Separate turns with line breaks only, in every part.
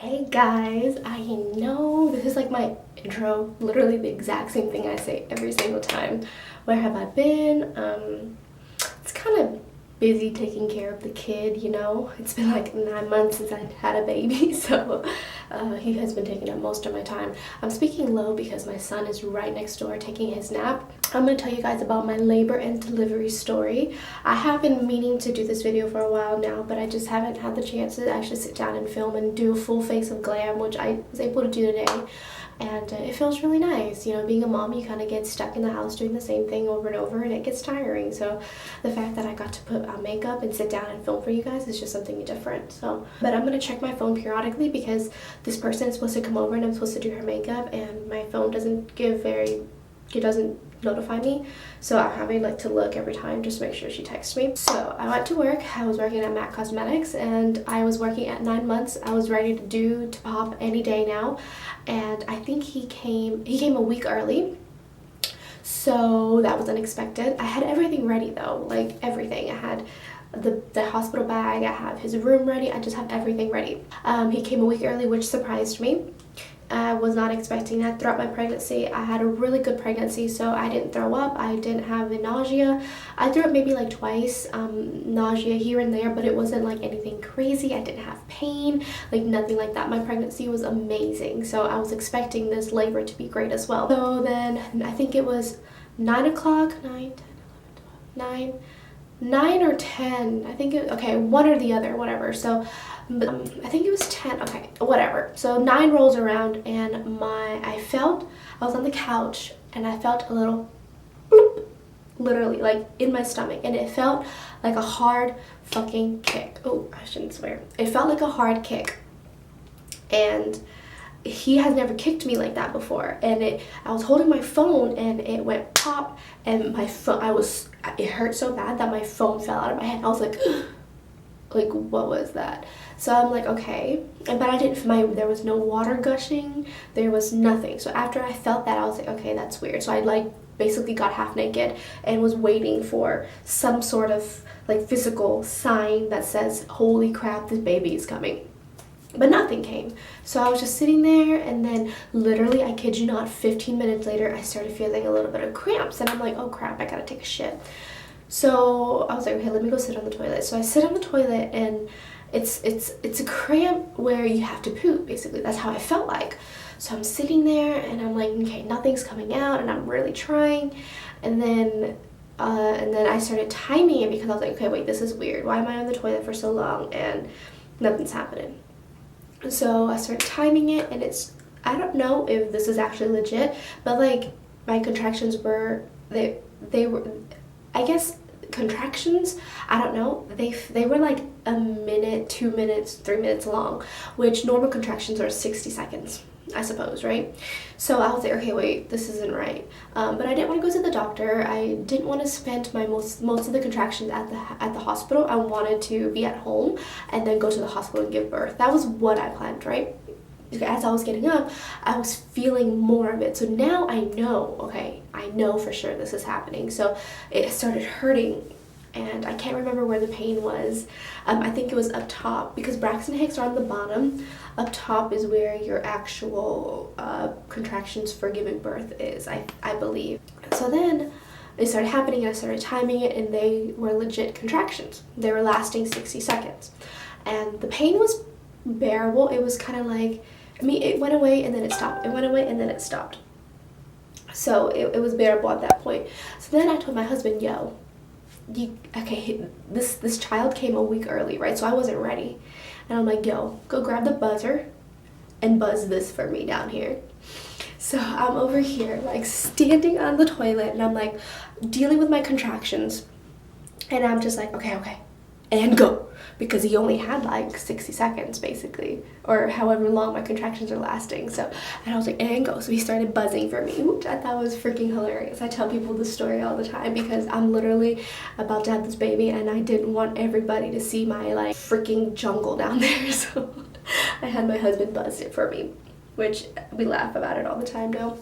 Hey guys, I know this is like my intro, literally the exact same thing I say every single time. Where have I been? It's kind of busy taking care of the kid, you know. It's been like 9 months since I had a baby, so he has been taking up most of my time. I'm speaking low because my son is right next door taking his nap. I'm going to tell you guys about my labor and delivery story. I have been meaning to do this video for a while now, but I just haven't had the chance to actually sit down and film and do a full face of glam, which I was able to do today. And it feels really nice. You know, being a mom, you kind of get stuck in the house doing the same thing over and over, and it gets tiring. So the fact that I got to put on makeup and sit down and film for you guys is just something different. So, but I'm going to check my phone periodically because this person is supposed to come over and I'm supposed to do her makeup, and my phone doesn't it doesn't notify me, so I'm having like to look every time just to make sure she texts me. So I went to work. I was working at MAC Cosmetics, and I was working at 9 months. I was ready to pop any day now, and I think he came a week early, so that was unexpected. I had everything ready though, like everything. I had the hospital bag, I have his room ready, I just have everything ready. He came a week early, which surprised me. I was not expecting that. Throughout my pregnancy, I had a really good pregnancy, so I didn't throw up, I didn't have nausea. I threw up maybe like twice, nausea here and there, but it wasn't like anything crazy. I didn't have pain, like nothing like that. My pregnancy was amazing, so I was expecting this labor to be great as well. So then I think it was 9 o'clock, 9 or 10, I think okay, one or the other, whatever. So I think it was 10, okay, whatever. So 9 rolls around, and I was on the couch, and I felt a little bloop, literally like in my stomach, and it felt like a hard fucking kick. Oh, I shouldn't swear. It felt like a hard kick, and he has never kicked me like that before. And I was holding my phone, and it went pop, and my phone, it hurt so bad that my phone fell out of my hand. I was like, like, what was that? So I'm like, okay, but I didn't, there was no water gushing, there was nothing. So after I felt that, I was like, okay, that's weird. So I like basically got half naked and was waiting for some sort of like physical sign that says, holy crap, this baby is coming. But nothing came. So I was just sitting there, and then literally, I kid you not, 15 minutes later, I started feeling a little bit of cramps, and I'm like, oh crap, I gotta take a shit. So I was like, okay, let me go sit on the toilet. So I sit on the toilet, and it's a cramp where you have to poop, basically. That's how I felt like. So I'm sitting there, and I'm like, okay, nothing's coming out, and I'm really trying. And then I started timing it because I was like, okay, wait, this is weird. Why am I on the toilet for so long and nothing's happening? So I started timing it, and I don't know if this is actually legit, but like my contractions were, they were, I guess contractions, I don't know, they were like a minute, 2 minutes, 3 minutes long, which normal contractions are 60 seconds, I suppose, right? So I was like, okay, wait, this isn't right. But I didn't want to go to the doctor. I didn't want to spend my most of the contractions at the hospital. I wanted to be at home and then go to the hospital and give birth. That was what I planned, right? As I was getting up, I was feeling more of it. So now I know, okay, I know for sure this is happening. So it started hurting, and I can't remember where the pain was. I think it was up top, because Braxton Hicks are on the bottom. Up top is where your actual contractions for giving birth is, I believe. So then it started happening, and I started timing it, and they were legit contractions. They were lasting 60 seconds. And the pain was bearable. It was kind of like, I mean, it went away and then it stopped. It went away and then it stopped. So it was bearable at that point. So then I told my husband, yo, okay, this child came a week early, right? So I wasn't ready. And I'm like, yo, go grab the buzzer and buzz this for me down here. So I'm over here, like, standing on the toilet, and I'm like dealing with my contractions. And I'm just like, okay, and go. Because he only had like 60 seconds basically, or however long my contractions are lasting. So, and I was like, and go. So he started buzzing for me, which I thought was freaking hilarious. I tell people this story all the time because I'm literally about to have this baby, and I didn't want everybody to see my like freaking jungle down there. So I had my husband buzz it for me, which we laugh about it all the time now.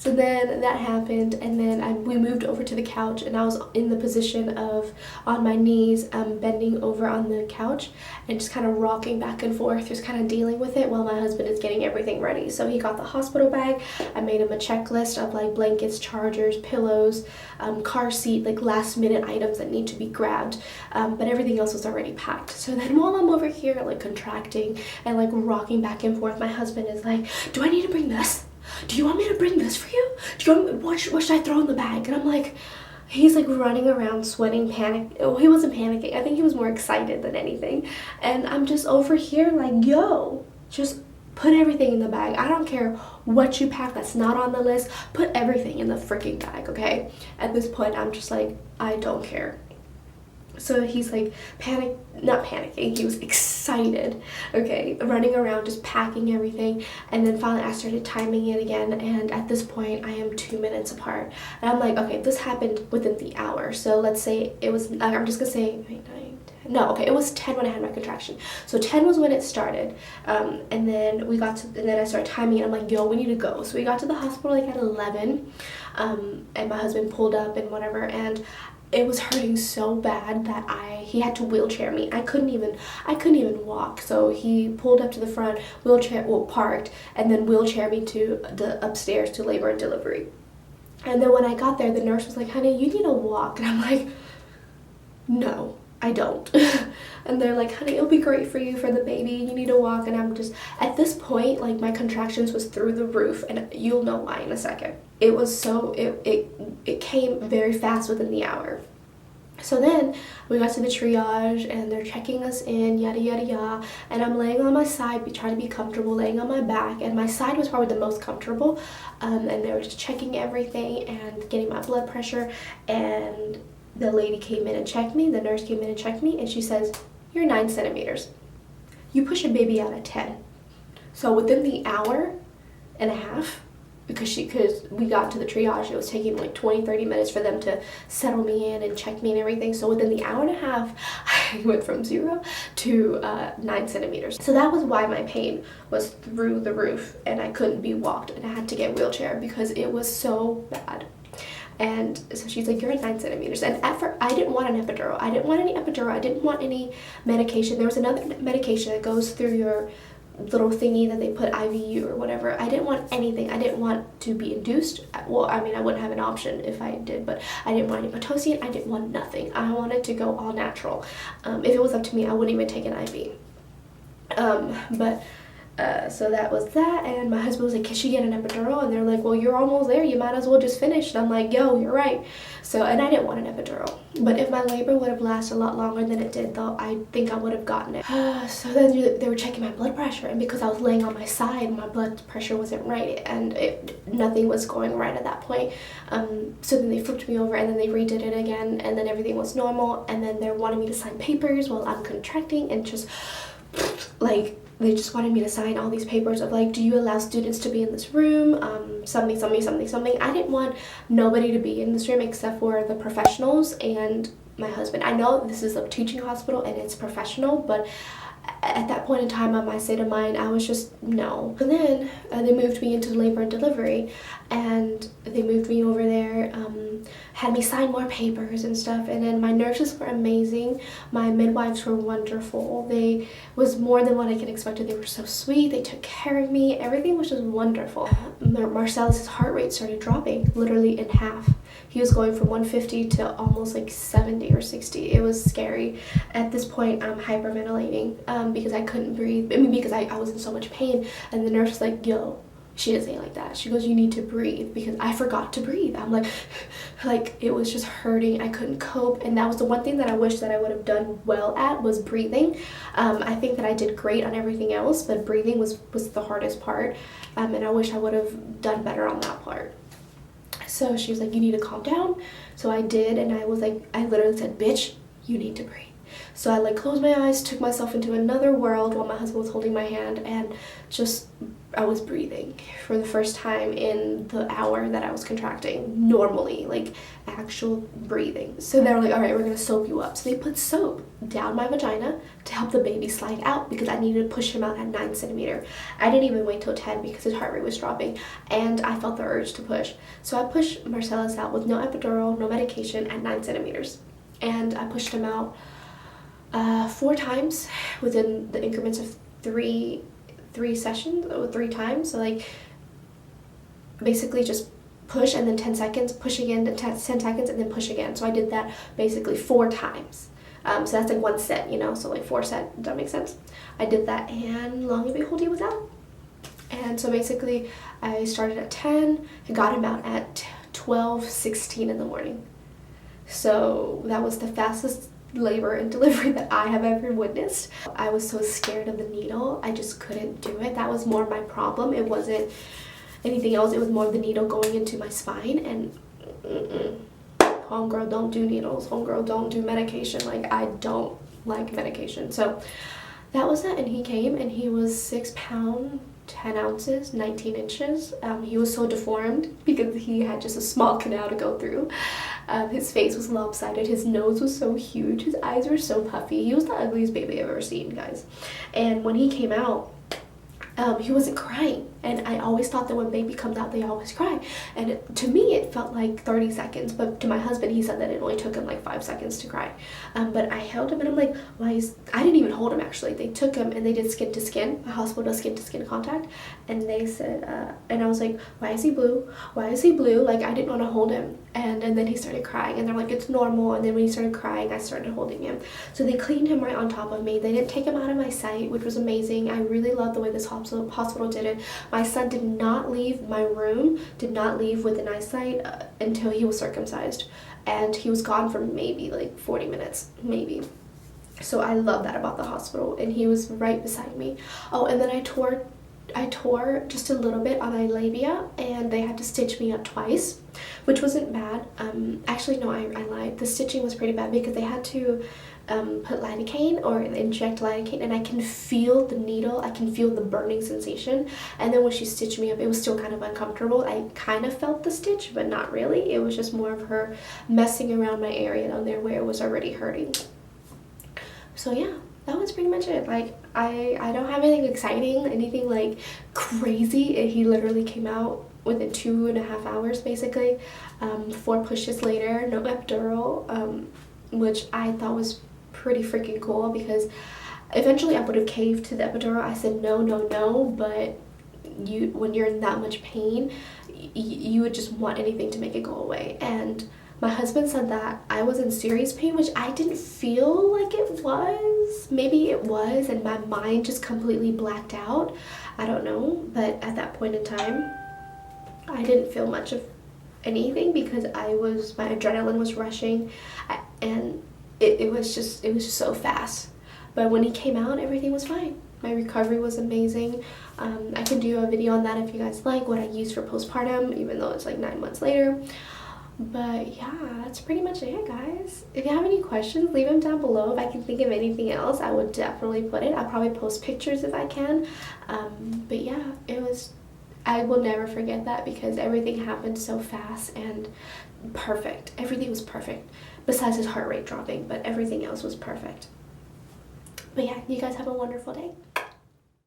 So then that happened, and then we moved over to the couch, and I was in the position of on my knees, bending over on the couch and just kind of rocking back and forth, just kind of dealing with it while my husband is getting everything ready. So he got the hospital bag. I made him a checklist of like blankets, chargers, pillows, car seat, like last minute items that need to be grabbed, but everything else was already packed. So then while I'm over here like contracting and like rocking back and forth, my husband is like, do I need to bring this? Do you want me to bring this for you? Do you want me, what should I throw in the bag? And I'm like, he's like running around sweating, panic. Oh, he wasn't panicking. I think he was more excited than anything. And I'm just over here like, yo, just put everything in the bag. I don't care what you pack that's not on the list. Put everything in the freaking bag, okay? At this point, I'm just like, I don't care. So he's like not panicking, he was excited, okay, running around just packing everything. And then finally I started timing it again, and at this point I am 2 minutes apart. And I'm like, okay, this happened within the hour. So let's say it was, I'm just gonna say, wait, 9, 10, no, okay, it was 10 when I had my contraction. So 10 was when it started, and then I started timing it. I'm like, yo, we need to go. So we got to the hospital like at 11, and my husband pulled up and whatever, and it was hurting so bad that he had to wheelchair me. I couldn't even walk. So he pulled up to the front, parked, and then wheelchaired me to the upstairs to labor and delivery. And then when I got there, the nurse was like, honey, you need to walk. And I'm like, no, I don't. And they're like, honey, it'll be great for you, for the baby, you need to walk. And I'm just, at this point, like my contractions was through the roof, and you'll know why in a second. It was so, it came very fast within the hour. So then we got to the triage, and they're checking us in, yada yada yada, and I'm laying on my side, trying to be comfortable, laying on my back, and my side was probably the most comfortable, and they were just checking everything and getting my blood pressure. And the lady came in and checked me, the nurse came in and checked me, and she says, you're 9 centimeters. You push a baby out at 10. So within the hour and a half, because we got to the triage, it was taking like 20-30 minutes for them to settle me in and check me and everything. So within the hour and a half, I went from 0 to 9 centimeters. So that was why my pain was through the roof, and I couldn't be walked, and I had to get a wheelchair because it was so bad. And so she's like, you're at 9 centimeters. And at first, I didn't want an epidural. I didn't want any epidural. I didn't want any medication. There was another medication that goes through your little thingy that they put IVU or whatever. I didn't want anything. I didn't want to be induced. Well, I mean, I wouldn't have an option if I did, but I didn't want any Pitocin. I didn't want nothing. I wanted to go all natural. If it was up to me, I wouldn't even take an IV. So that was that, and my husband was like, can she get an epidural? And they're like, well, you're almost there, you might as well just finish. And I'm like, yo, you're right. So, and I didn't want an epidural, but if my labor would have lasted a lot longer than it did, though, I think I would have gotten it. So then they were checking my blood pressure, and because I was laying on my side, my blood pressure wasn't right, and nothing was going right at that point. So then they flipped me over, and then they redid it again, and then everything was normal. And then they wanted me to sign papers while I'm contracting, and just like, they just wanted me to sign all these papers of like, do you allow students to be in this room? Something. I didn't want nobody to be in this room except for the professionals and my husband. I know this is a teaching hospital and it's professional, but at that point in time, on my state of mind, I was just, no. And then they moved me into labor and delivery, and they moved me over there, had me sign more papers and stuff. And then my nurses were amazing. My midwives were wonderful. They was more than what I could expect. They were so sweet. They took care of me. Everything was just wonderful. Marcellus's heart rate started dropping literally in half. He was going from 150 to almost like 70 or 60. It was scary. At this point, I'm hyperventilating because I couldn't breathe. I mean, because I was in so much pain. And the nurse was like, yo, she didn't say it like that. She goes, you need to breathe, because I forgot to breathe. I'm like it was just hurting. I couldn't cope. And that was the one thing that I wish that I would have done well at, was breathing. I think that I did great on everything else, but breathing was the hardest part. And I wish I would have done better on that part. So she was like, you need to calm down. So I did, and I was like, I literally said, bitch, you need to breathe. So I like closed my eyes, took myself into another world while my husband was holding my hand, and just I was breathing for the first time in the hour that I was contracting normally, like actual breathing. So they were like, all right, we're gonna soap you up. So they put soap down my vagina to help the baby slide out because I needed to push him out at 9 centimeters. I didn't even wait till 10 because his heart rate was dropping and I felt the urge to push. So I pushed Marcellus out with no epidural, no medication at 9 centimeters. And I pushed him out 4 times within the increments of three sessions, or 3 times. So like basically just push and then 10 seconds, push again, 10 seconds, and then push again. So I did that basically 4 times. So that's like 1 set, you know, so like 4 sets. Does that make sense? I did that, and long and behold, he was out. And so basically I started at 10, I got him out at 12:16 in the morning. So that was the fastest labor and delivery that I have ever witnessed. I was so scared of the needle, I just couldn't do it. That was more my problem. It wasn't anything else. It was more the needle going into my spine, and homegirl don't do needles, homegirl don't do medication. Like, I don't like medication. So that was it, and he came, and he was 6 pounds 10 ounces, 19 inches. He was so deformed because he had just a small canal to go through. His face was lopsided, his nose was so huge, his eyes were so puffy. He was the ugliest baby I've ever seen, guys. And when he came out, he wasn't crying, and I always thought that when baby comes out they always cry, and to me it felt like 30 seconds, but to my husband he said that it only took him like 5 seconds to cry. But I held him, and I'm like, why is, I didn't even hold him actually. They took him and they did skin to skin. My hospital does skin to skin contact, and they said and I was like, why is he blue, why is he blue? Like, I didn't want to hold him, and then he started crying, and they're like, it's normal. And then when he started crying, I started holding him. So they cleaned him right on top of me. They didn't take him out of my sight, which was amazing. I really love the way this hospital did it. My son did not leave my room, did not leave within eyesight until he was circumcised, and he was gone for maybe like 40 minutes, maybe. So I love that about the hospital, and he was right beside me. Oh, and then I tore just a little bit on my labia, and they had to stitch me up twice, which wasn't bad. Actually, no, I lied. The stitching was pretty bad because they had to put lidocaine or inject lidocaine, and I can feel the needle, I can feel the burning sensation. And then when she stitched me up, it was still kind of uncomfortable. I kind of felt the stitch, but not really. It was just more of her messing around my area down there where it was already hurting. So yeah, that was pretty much it. Like, I don't have anything exciting, anything like crazy. He literally came out within 2.5 hours basically. 4 pushes later, no epidural, which I thought was pretty freaking cool, because eventually I would have caved to the epidural. I said no, but when you're in that much pain, you would just want anything to make it go away. And my husband said that I was in serious pain, which I didn't feel like it was. Maybe it was, and my mind just completely blacked out. I don't know, but at that point in time, I didn't feel much of anything because my adrenaline was rushing, and it was just so fast. But when he came out, everything was fine. My recovery was amazing. I can do a video on that if you guys like, what I used for postpartum, even though it's like 9 months later. But yeah, that's pretty much it, guys. If you have any questions, leave them down below. If I can think of anything else, I would definitely put it. I'll probably post pictures if I can. But yeah, I will never forget that because everything happened so fast and perfect. Everything was perfect, besides his heart rate dropping, but everything else was perfect. But yeah, you guys have a wonderful day.